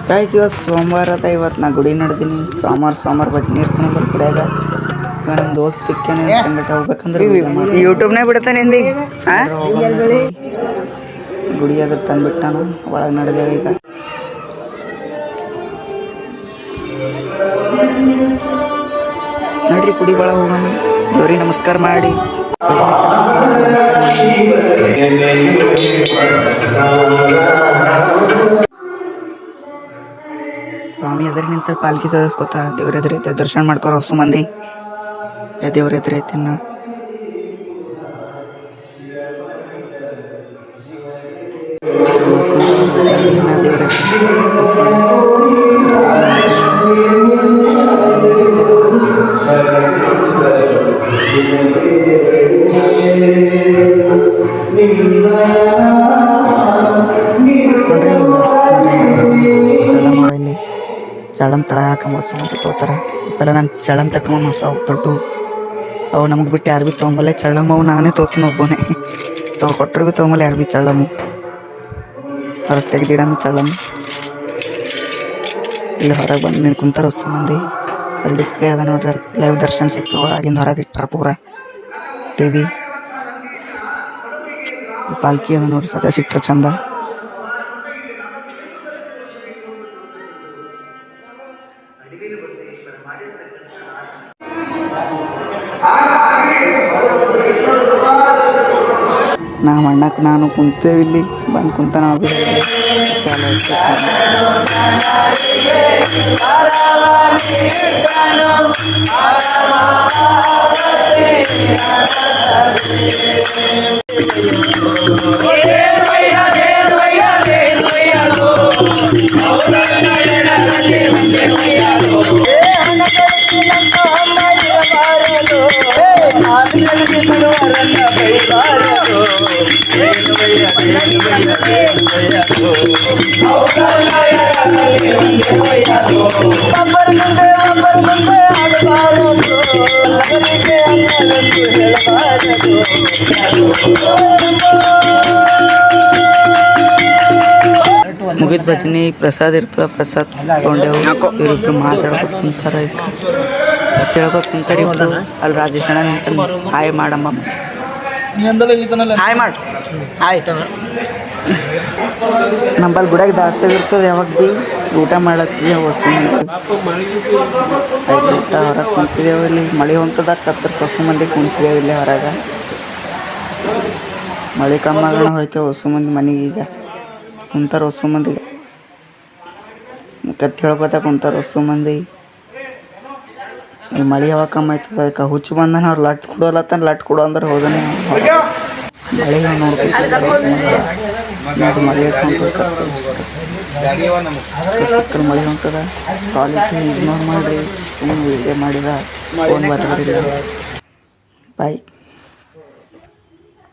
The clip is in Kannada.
ಗೈಸ್ ಇವತ್ತು ಸೋಮವಾರ ಅದ. ಇವತ್ತು ನಾ ಗುಡಿ ನಡೆದೀನಿ. ಸೋಮವಾರ ಭಜನೆ ಇರ್ತಾನೆ ಬರ್ ಗುಡಿಯಾಗ. ನಮ್ಮ ದೋಸ್ತ್ ಸಿಕ್ಕೇನೆ ಸಂಗಟ ಹೋಗ್ಬೇಕಂದ್ರೆ ಯೂಟ್ಯೂಬ್ನಾಗ ಬಿಡ್ತಾನೆ ಹಿಂದಿ ಗುಡಿ ಅದ್ರ ತಂದುಬಿಟ್ಟಾನ. ಒಳಗೆ ನಡೆದೇವ ಈಗ. ನೋಡ್ರಿ ಗುಡಿ ಒಳಗೆ ಹೋಗೋಣ. ದೇವ್ರಿಗೆ ನಮಸ್ಕಾರ ಮಾಡಿ ಸ್ವಾಮಿ ಎದುರು ನಿಂತ ಪಾಲ್ಕಿ ಸದಸ್ಕೊತ ದೇವ್ರ ಎದುರೈತೆ ದರ್ಶನ ಮಾಡ್ಕೊರ ಹೊಸ ಮಂದಿ. ದೇವ್ರ ಎದುರೈತೆ ನಾ ದೇವ್ರ ಚಳಂ ತಳ ಹಾಕೊಂಬತ್ತು ಮಂದಿ ತೋತಾರ. ಇಪ್ಪೆಲ್ಲ ನಾನು ಚಳಂ ತಕೊಂಬ ಮಸಾವು ದೊಡ್ಡು ಅವು ನಮಗೆ ಬಿಟ್ಟು ಯಾರು ಭೀ ತೊಗೊಂಬಲ್ಲ. ಚಳಮ್ ಅವು ನಾನೇ ತೋತೀನಿ ಒಬ್ಬನೇ. ಕೊಟ್ಟರು ಭೀ ತೊಗೊಂಬಲ್ಲ ಯಾರು ಭೀ ಚಳಮು. ಹೊರಗೆ ತೆಗ್ದಿಡಮ್ಮ ಚಳಮ್. ಇಲ್ಲಿ ಹೊರಗೆ ಬಂದು ನೀನು ಕುಂತಾರ ಹೊಸ ಮಂದಿ. ಅಲ್ಲಿ ಡಿಸ್ಪ್ಲೇ ಅದ ನೋಡ್ರಿ, ಲೈವ್ ದರ್ಶನ ಸಿಗ್ತವೆ. ಒಳಗಿಂದ ಹೊರಗೆ ಇಟ್ಟಾರ ಪೂರ ಟಿವಿ. ಪಾಲ್ಕಿ ಅದ ನೋಡ್ರಿ, ಸದ್ಯ ಸಿಟ್ರ ಚಂದ. ನಮ್ಮ ಅಣ್ಣಕ್ಕೆ ನಾನು ಕುಂತೇವಿ ಇಲ್ಲಿ ಬಂದು ಕುಂತ. ನಾವು ಮುಗಿದ ಭಜನೆ ಪ್ರಸಾದ ಇರ್ತದೆ. ಪ್ರಸಾದ ತೊಗೊಂಡೆವು. ಇವ್ರಿಬ್ರು ಮಾತಾಡ್ಕೊತ ಕುಂತಾರ. ಹೇಳ್ಕೊತ ಕುಂತಾರ ಇಬ್ರು. ಅಲ್ಲಿ ರಾಜೇಶ್ ಅಣ್ಣ ನಿಂತ ಹಾಯ್ ಮಾಡಮ್ಮ. ಹಾಯ್ ಮಾಡಿ ಹಾಯ್. ನಂಬಲ್ಲಿ ಗುಡಿಯಾಗ ದಾಸ್ಯ ಇರ್ತದೆ ಯಾವಾಗ ಭೀ. ಊಟ ಮಾಡತ್ತೀವಿ ಹೊಸ ಮಂದಿ. ಆಯ್ತು ಊಟ ಹೊರಗೆ ಕುಂತಿದ್ದೇವೆ. ಇಲ್ಲಿ ಮಳೆ ಹೊಂಟದ ಕತ್ತರ್ಸಿ ಹೊಸ ಮಂದಿ ಕುಂತಿದ್ದೇವೆ ಇಲ್ಲೇ ಹೊರಗೆ. ಮಳೆ ಕಮ್ಮಾಗಣ ಹೋಯ್ತೇವೆ ಹೊಸ ಮಂದಿ ಮನೆಗೆ. ಈಗ ಕುಂತಾರ ಹೊಸ ಮಂದಿ. ಕತ್ತಿ ಹೇಳ್ಕೊತ ಕುಂತಾರ ಹೊಸ ಮಂದಿ. ಈ ಮಳೆ ಯಾವಾಗ ಕಮ್ಮಿ ಆಯ್ತದ. ಅದಕ್ಕೆ ಹುಚ್ಚು ಬಂದನ ಅವ್ರು ಲಟ್ ಕೊಡೋಲ್ಲತ್ತಾನ. ಲಟ್ ಕೊಡೋ ಅಂದ್ರೆ ಹೋದನೆ ಮಳೆ ನೋಡ್ಬೇಕು. ಮಳೆ ಸಕ್ಕರೆ ಮಳೆ ಹೊಂಟದ. ಕ್ವಾಲಿಟಿ ಇಗ್ನೋರ್ ಮಾಡಿರಿ. ಸುಮ್ಮನೆ ವೀಡಿಯೋ ಮಾಡಿದ ಫೋನ್ ಬರೋದಿಲ್ಲ. ಬಾಯ್.